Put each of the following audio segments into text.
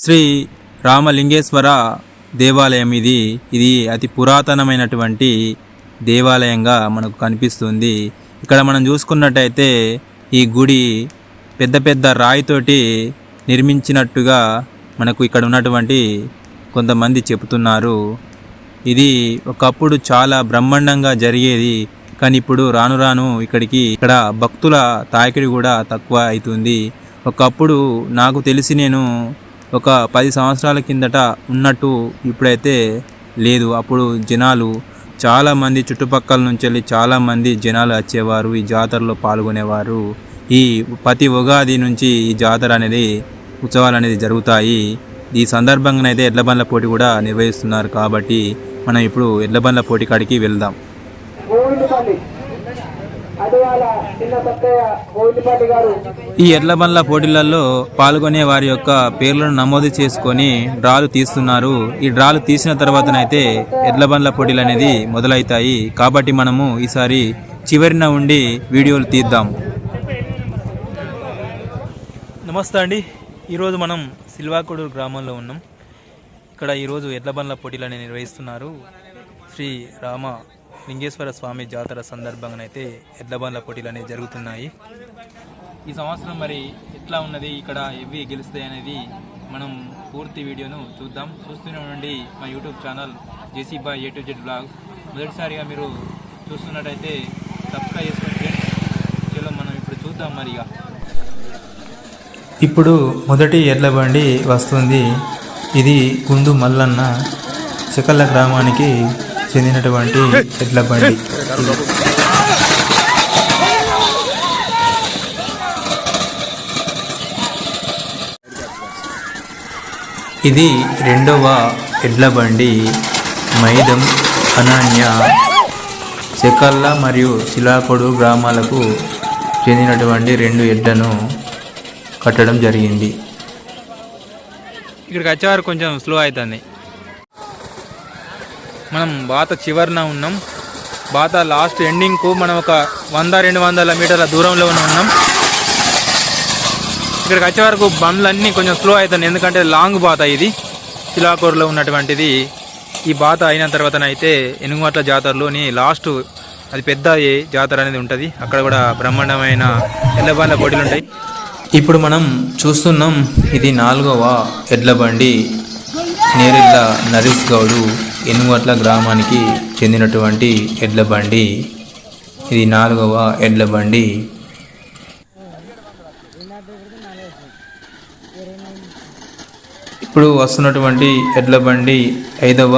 శ్రీ రామలింగేశ్వర దేవాలయం ఇది అతి పురాతనమైనటువంటి దేవాలయంగా మనకు కనిపిస్తుంది. ఇక్కడ మనం చూసుకున్నట్టయితే ఈ గుడి పెద్ద పెద్ద రాయితోటి నిర్మించినట్టుగా మనకు ఇక్కడ ఉన్నటువంటి కొంతమంది చెబుతున్నారు. ఇది ఒకప్పుడు చాలా బ్రహ్మాండంగా జరిగేది, కానీ ఇప్పుడు రాను రాను ఇక్కడ భక్తుల తాకిడి కూడా తక్కువ అవుతుంది. ఒకప్పుడు నాకు తెలిసి నేను ఒక 10 సంవత్సరాల కిందట ఉన్నట్టు ఇప్పుడైతే లేదు. అప్పుడు జనాలు చాలామంది చుట్టుపక్కల నుంచి వెళ్ళి చాలామంది జనాలు వచ్చేవారు, ఈ జాతరలో పాల్గొనేవారు. ఈ ప్రతి ఉగాది నుంచి ఈ జాతర అనేది ఉత్సవాలు అనేది జరుగుతాయి. ఈ సందర్భంగానైతే ఎడ్ల బండ్ల పోటీ కూడా నిర్వహిస్తున్నారు. కాబట్టి మనం ఇప్పుడు ఎడ్ల బండ్ల పోటీ కాడికి వెళ్దాం. ఈ ఎడ్ల బండ్ల పోటీలలో పాల్గొనే వారి యొక్క పేర్లను నమోదు చేసుకొని డ్రాలు తీస్తున్నారు. ఈ డ్రాలు తీసిన తర్వాతనైతే ఎడ్ల బండ్ల పోటీలు అనేది మొదలవుతాయి. కాబట్టి మనము ఈసారి చివరిన ఉండి వీడియోలు తీద్దాం. నమస్తే అండి. ఈరోజు మనం సిల్వాకొడూరు గ్రామంలో ఉన్నాం. ఇక్కడ ఈరోజు ఎడ్ల బండ్ల పోటీలు అనేవి నిర్వహిస్తున్నారు. శ్రీ రామ లింగేశ్వర స్వామి జాతర సందర్భంగానైతే ఎడ్ల బండ్ల పోటీలు అనేవి జరుగుతున్నాయి. ఈ సంవత్సరం మరి ఎట్లా ఉన్నది, ఇక్కడ ఎవి గెలుస్తాయి అనేది మనం పూర్తి వీడియోను చూద్దాం. చూస్తూనే ఉండండి మా YouTube channel JC boy A to Z blog. మొదటిసారిగా మీరు చూస్తున్నట్టయితే సబ్స్క్రైబ్ చేసుకోండి. చలో మనం ఇప్పుడు చూద్దాం. మరిగా ఇప్పుడు మొదటి ఎడ్ల బండి వస్తుంది. ఇది గుండు మల్లన్న చెకల్ల గ్రామానికి చెందినటువంటి ఎడ్ల బండి. ఇది రెండవ ఎడ్ల బండి. మైదం, అనన్య, చెకల్ల మరియు సిలాకొడు గ్రామాలకు చెందినటువంటి 2 ఎడ్లను కట్టడం జరిగింది. ఇక్కడికి వచ్చేవారు కొంచెం స్లో అవుతుంది. మనం బాత చివరిన ఉన్నాం. బాత లాస్ట్ ఎండింగ్కు మనం ఒక 100-200 మీటర్ల దూరంలో ఉన్నాం. ఇక్కడికి వచ్చే వరకు బండ్లన్నీ కొంచెం స్లో అవుతాయి, ఎందుకంటే లాంగ్ బాత ఇది. సిలాకూరులో ఉన్నటువంటిది. ఈ బాత అయిన తర్వాతనైతే ఎనుగుమట్ల జాతరలోని లాస్ట్ అది పెద్ద జాతర అనేది ఉంటుంది. అక్కడ కూడా బ్రహ్మాండమైన ఎడ్ల బండ్ల పోటీలు ఉంటాయి. ఇప్పుడు మనం చూస్తున్నాం, ఇది 4వ ఎడ్ల బండి. నేరెళ్ళ నరేష్ గౌడు ఎనుగట్ల గ్రామానికి చెందినటువంటి ఎడ్ల బండి. ఇది 4వ ఎడ్ల బండి. ఇప్పుడు వస్తున్నటువంటి ఎడ్ల బండి 5వ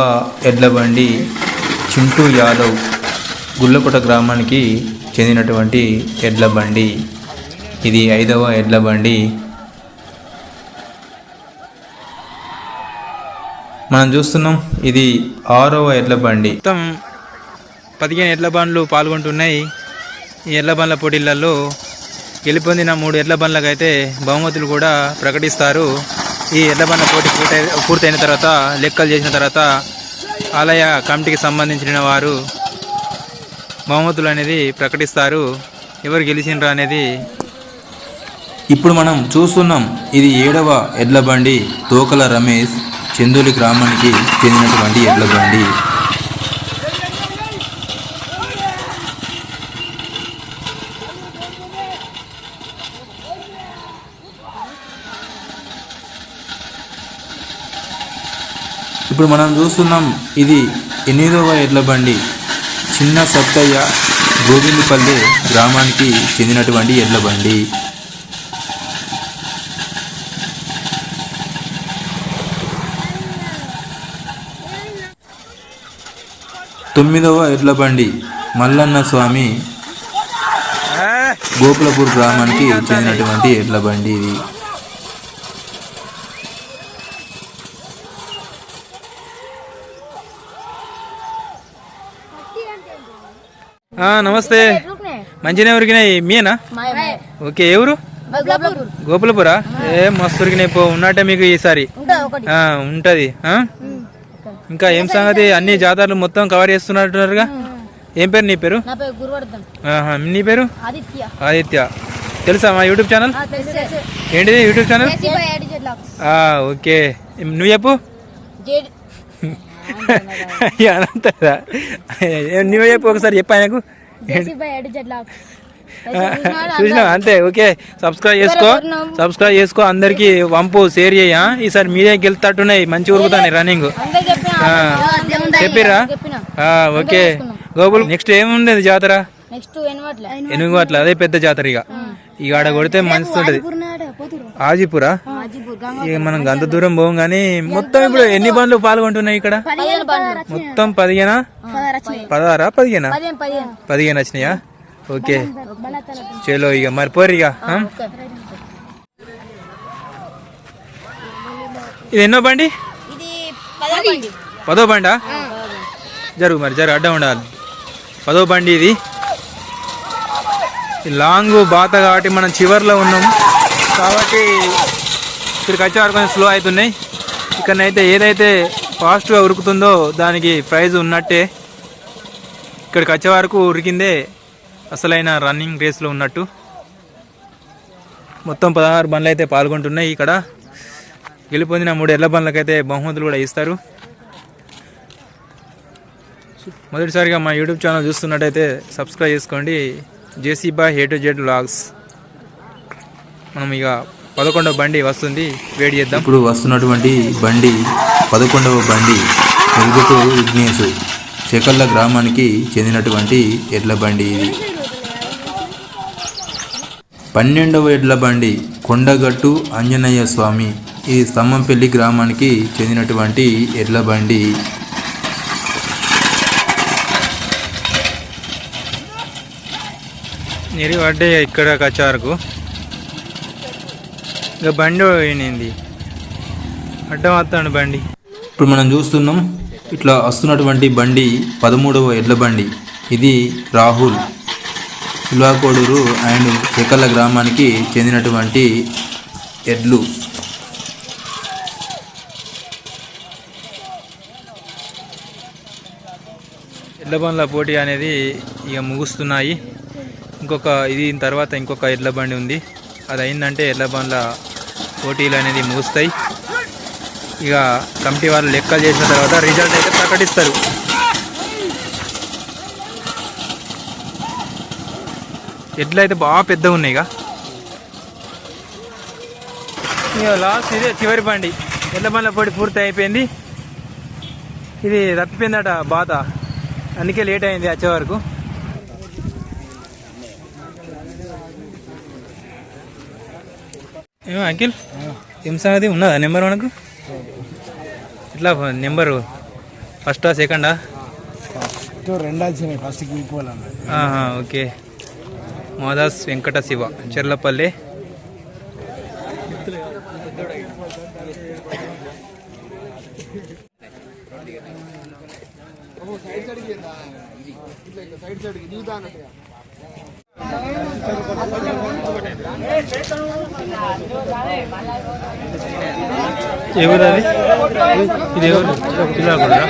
ఎడ్ల బండి. చింటూ యాదవ్ గుల్లకోట గ్రామానికి చెందినటువంటి ఎడ్ల బండి. ఇది 5వ ఎడ్ల బండి. మనం చూస్తున్నాం, ఇది 6వ ఎడ్ల బండి. మొత్తం 15 ఎడ్ల బండ్లు పాల్గొంటున్నాయి. ఈ ఎడ్ల బండ్ల పోటీలలో గెలుపొందిన 3 ఎడ్ల బండ్లకు అయితే బహుమతులు కూడా ప్రకటిస్తారు. ఈ ఎడ్ల బండ్ల పోటీ పూర్తయిన తర్వాత లెక్కలు చేసిన తర్వాత ఆలయ కమిటీకి సంబంధించిన వారు బహుమతులు అనేది ప్రకటిస్తారు. ఎవరు గెలిచినరా అనేది ఇప్పుడు మనం చూస్తున్నాం. ఇది 7వ ఎడ్ల బండి. తోకల రమేష్ చెందులి గ్రామానికి చెందినటువంటి ఎడ్ల బండి. ఇప్పుడు మనం చూస్తున్నాం, ఇది 8వ ఎడ్ల బండి. చిన్న సత్తయ్య గోవిందపల్లి గ్రామానికి చెందినటువంటి ఎడ్ల బండి. తొమ్మిదవ ఎడ్ల బండి. మల్లన్న స్వామి గోపులపూర్ గ్రామానికి చెందినటువంటి ఎడ్ల బండి ఇది. నమస్తే. మంచిగా ఉరికినాయి మీనా? ఓకే. ఎవరు? గోపులపురా. మస్తు ఉరికినాయి. ఉన్నట్టే మీకు ఈసారి ఉంటది. ఇంకా ఏం సంగతి? అన్ని జాతరలు మొత్తం కవర్ చేస్తున్నట్టున్నారుగా. ఏం పేరు నీ పేరు? నీ పేరు? ఆదిత్య. తెలుసా మా యూట్యూబ్ ఛానల్? ఏంటిది యూట్యూబ్ ఛానల్? ఓకే, నువ్వు చెప్పు. అనంతదా నువ్వు చెప్పు ఒకసారి, చెప్పు ఆయనకు. చూసినా అంతే. ఓకే, సబ్స్క్రైబ్ చేసుకో అందరికి వంపు, షేర్ చేయ. ఈసారి మీరే గెలుతట్టున్నాయి, మంచి ఉరుకుతాయి రన్నింగ్. చెప్పిరా? ఓకే గోపుల్, నెక్స్ట్ ఏముండేది జాతర? ఎనుగువట్ల, అదే పెద్ద జాతర. ఇక ఆడ కొడితే మంచి ఉంటది. ఆజిపురా? ఇక మనం గంత దూరం పోం గానీ మొత్తం ఇప్పుడు ఎన్ని బండ్లు పాల్గొంటున్నాయి ఇక్కడ? మొత్తం 15 16 15 వచ్చినాయా? ఓకే చలో ఇక మరి పోరు ఇక. ఇది ఎన్నో బండి? 10వ బండా? జరుగు మరి, అడ్డం ఉండాలి. 10వ బండి ఇది. లాంగ్ బాత కాబట్టి మనం చివర్లో ఉన్నాం కాబట్టి ఇక్కడికి వచ్చేవారు కొంచెం స్లో అవుతున్నాయి. ఇక్కడనైతే ఏదైతే ఫాస్ట్గా ఉరుకుతుందో దానికి ప్రైజ్ ఉన్నట్టే. ఇక్కడికి వచ్చే వరకు ఉరికిందే అసలైన రన్నింగ్ రేస్లో ఉన్నట్టు. మొత్తం 16 బండ్లు అయితే పాల్గొంటున్నాయి. ఇక్కడ గెలుపొందిన 3 ఎడ్ల బండ్లకైతే బహుమతులు కూడా ఇస్తారు. మొదటిసారిగా మా యూట్యూబ్ ఛానల్ చూస్తున్నట్టయితే సబ్స్క్రైబ్ చేసుకోండి. జేసీ boy A to Z vlogs. మనం ఇక 11వ బండి వస్తుంది, వెయిట్ చేద్దాం. ఇప్పుడు వస్తున్నటువంటి బండి 11వ బండి వెలుగుతూ విఘ్నేశ్ చెకల్ల గ్రామానికి చెందినటువంటి ఎడ్ల బండి ఇది. 12వ ఎడ్ల బండి కొండగట్టు ఆంజనేయ స్వామి, ఇది స్తంభంపల్లి గ్రామానికి చెందినటువంటి ఎడ్ల బండి. నెరి పడ్డే ఇక్కడ వచ్చే వరకు. ఇక బండి పోయింది, అడ్డం వస్తాడు బండి. ఇప్పుడు మనం చూస్తున్నాం ఇట్లా వస్తున్నటువంటి బండి 13వ ఎడ్ల బండి. ఇది రాహుల్ సిల్వాకోడూరు అండ్ చెకల్ల గ్రామానికి చెందినటువంటి ఎడ్లు. ఎడ్ల బండ్ల పోటీ అనేది ఇక ముగుస్తున్నాయి. ఇది తర్వాత ఇంకొక ఎడ్ల బండి ఉంది. అది అయిందంటే ఎడ్ల బండ్ల పోటీలు అనేది ముగుస్తాయి. ఇక కమిటీ వాళ్ళు లెక్కలు చేసిన తర్వాత రిజల్ట్ అయితే ప్రకటిస్తారు. ఎడ్లు అయితే బాగా పెద్దగా ఉన్నాయి. ఇక లాస్ట్ ఇదే చివరి బండి. ఎడ్ల బండ్ల పోటీ పూర్తి అయిపోయింది. ఇది తప్పిపోయిందట బాత, అందుకే లేట్ అయింది వచ్చే వరకు. ఏమో అంకిల్, ఏం సంగతి ఉన్నదా నెంబర్ మనకు? ఇట్లా నెంబరు ఫస్టా సెకండా? ఓకే. మాదాస్ వెంకట శివ చెర్లపల్లి. ఎవరు అది? ఇది ఎవరు? పిల్లలు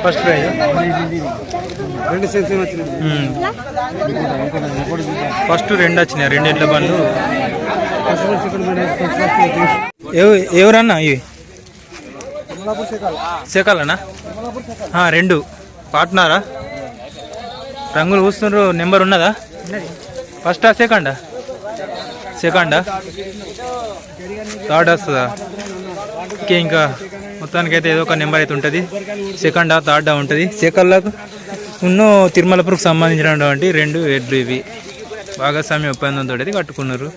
ఫస్ట్ ప్రైజ్ 2 సెక్షన్ వచ్చినాయి. ఫస్ట్ 2 వచ్చినాయి, 2 ఎడ్ల బండ్లు. ఎవరన్నా ఇవి? సెకాలనా? 2 పార్ట్నరా? రంగులు పూస్తున్నారు. నెంబర్ ఉన్నదా? ఫస్టా సెకండా? థర్డ్ వస్తుందా? ఓకే, ఇంకా మొత్తానికైతే ఏదో ఒక నెంబర్ అయితే ఉంటుంది. సెకండా థర్డా ఉంటుంది. సెకల్లకు తిరుమలపురకు సంబంధించినటువంటి 2 ఎడ్లు ఇవి. భాగస్వామ్య ఒప్పందంతో అయితే కట్టుకున్నారు.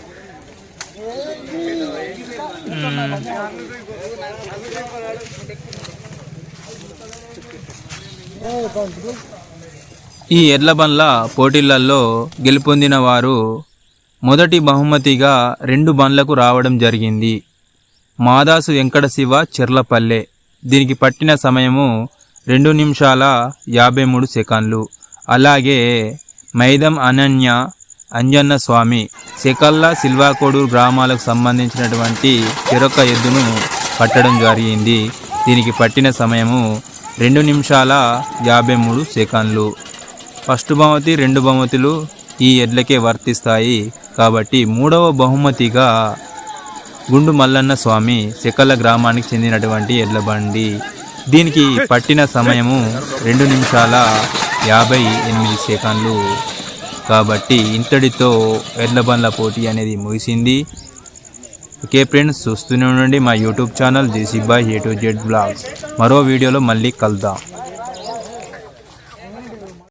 ఈ ఎడ్ల బండ్ల పోటీలలో గెలుపొందిన వారు మొదటి బహుమతిగా 2 బండ్లకు రావడం జరిగింది. మాదాసు వెంకట శివ చెర్లపల్లె. దీనికి పట్టిన సమయము 2 నిమిషాల 53 సెకండ్లు. అలాగే మైదం అంజన్న స్వామి సెకల్ల సిల్వాకోడూరు గ్రామాలకు సంబంధించినటువంటి చెరొక ఎద్దును పట్టడం జరిగింది. దీనికి పట్టిన సమయము 2 నిమిషాల 53 సెకండ్లు. ఫస్ట్ బహుమతి 2 బహుమతులు ఈ ఎడ్లకే వర్తిస్తాయి. కాబట్టి 3వ బహుమతిగా గుండు మల్లన్న స్వామి సెకల్ల గ్రామానికి చెందినటువంటి ఎడ్ల బండి. దీనికి పట్టిన సమయము 2 నిమిషాల 58 సెకండ్లు. కాబట్టి ఇంతటితో ఎడ్ల బండ్ల పోటీ అనేది ముగిసింది. ఓకే ఫ్రెండ్స్, చూస్తూనే ఉండండి మా YouTube channel JC boy A to Z blogs. మరో వీడియోలో మళ్ళీ కలుద్దాం.